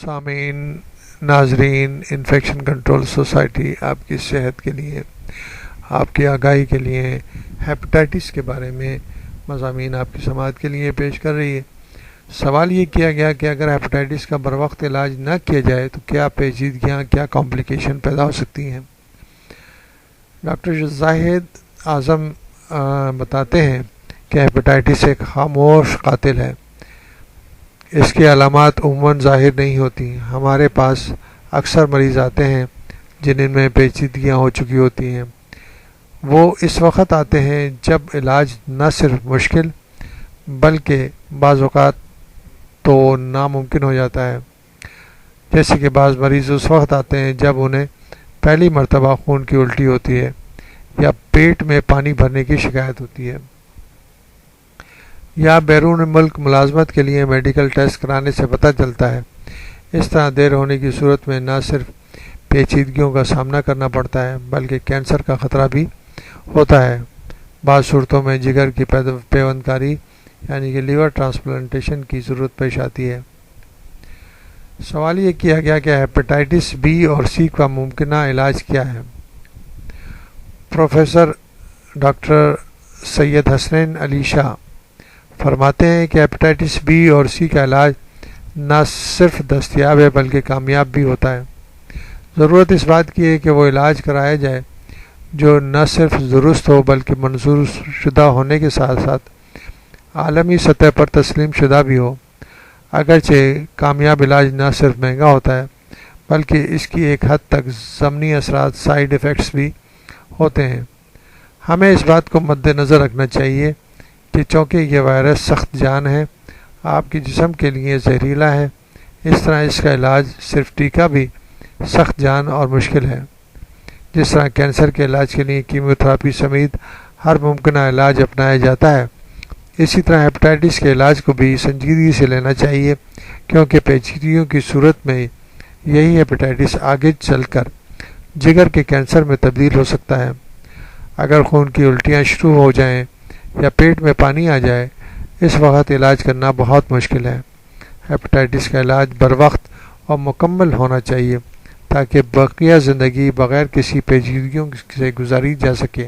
سامعین، ناظرین، infection control society آپ کی صحت کے لیے، آپ کی آگاہی کے لیے ہیپاٹائٹس کے بارے میں مضامین آپ کی سماعت کے لیے پیش کر رہی ہے۔ سوال یہ کیا گیا کہ اگر ہیپاٹائٹس کا بروقت علاج نہ کیا جائے تو کیا پیچیدگیاں، کیا کمپلیکیشن پیدا ہو سکتی ہیں۔ ڈاکٹر زاہد اعظم بتاتے ہیں کہ ہیپاٹائٹس ایک خاموش قاتل ہے۔ اس کی علامات عموماً ظاہر نہیں ہوتی۔ ہمارے پاس اکثر مریض آتے ہیں جن میں پیچیدگیاں ہو چکی ہوتی ہیں۔ وہ اس وقت آتے ہیں جب علاج نہ صرف مشکل بلکہ بعض اوقات تو ناممکن ہو جاتا ہے۔ جیسے کہ بعض مریض اس وقت آتے ہیں جب انہیں پہلی مرتبہ خون کی الٹی ہوتی ہے یا پیٹ میں پانی بھرنے کی شکایت ہوتی ہے، یا بیرون ملک ملازمت کے لیے میڈیکل ٹیسٹ کرانے سے پتہ چلتا ہے۔ اس طرح دیر ہونے کی صورت میں نہ صرف پیچیدگیوں کا سامنا کرنا پڑتا ہے بلکہ کینسر کا خطرہ بھی ہوتا ہے۔ بعض صورتوں میں جگر کی پیوند کاری یعنی کہ لیور ٹرانسپلانٹیشن کی ضرورت پیش آتی ہے۔ سوال یہ کیا گیا کہ ہیپاٹائٹس بی اور سی کا ممکنہ علاج کیا ہے۔ پروفیسر ڈاکٹر سید حسنین علی شاہ فرماتے ہیں کہ ہیپاٹائٹس بی اور سی کا علاج نہ صرف دستیاب ہے بلکہ کامیاب بھی ہوتا ہے۔ ضرورت اس بات کی ہے کہ وہ علاج کرایا جائے جو نہ صرف درست ہو بلکہ منظور شدہ ہونے کے ساتھ ساتھ عالمی سطح پر تسلیم شدہ بھی ہو۔ اگرچہ کامیاب علاج نہ صرف مہنگا ہوتا ہے بلکہ اس کی ایک حد تک ضمنی اثرات، سائیڈ ایفیکٹس بھی ہوتے ہیں۔ ہمیں اس بات کو مد نظر رکھنا چاہیے کہ چونکہ یہ وائرس سخت جان ہے، آپ کے جسم کے لیے زہریلا ہے، اس طرح اس کا علاج صرف ٹیکہ بھی سخت جان اور مشکل ہے۔ جس طرح کینسر کے علاج کے لیے کیمیوتھراپی سمیت ہر ممکنہ علاج اپنایا جاتا ہے، اسی طرح ہیپاٹائٹس کے علاج کو بھی سنجیدگی سے لینا چاہیے، کیونکہ پیچیدگیوں کی صورت میں یہی ہیپاٹائٹس آگے چل کر جگر کے کینسر میں تبدیل ہو سکتا ہے۔ اگر خون کی الٹیاں شروع ہو جائیں یا پیٹ میں پانی آ جائے، اس وقت علاج کرنا بہت مشکل ہے۔ ہیپاٹائٹس کا علاج بروقت اور مکمل ہونا چاہیے تاکہ بقیہ زندگی بغیر کسی پیچیدگیوں سے گزاری جا سکے۔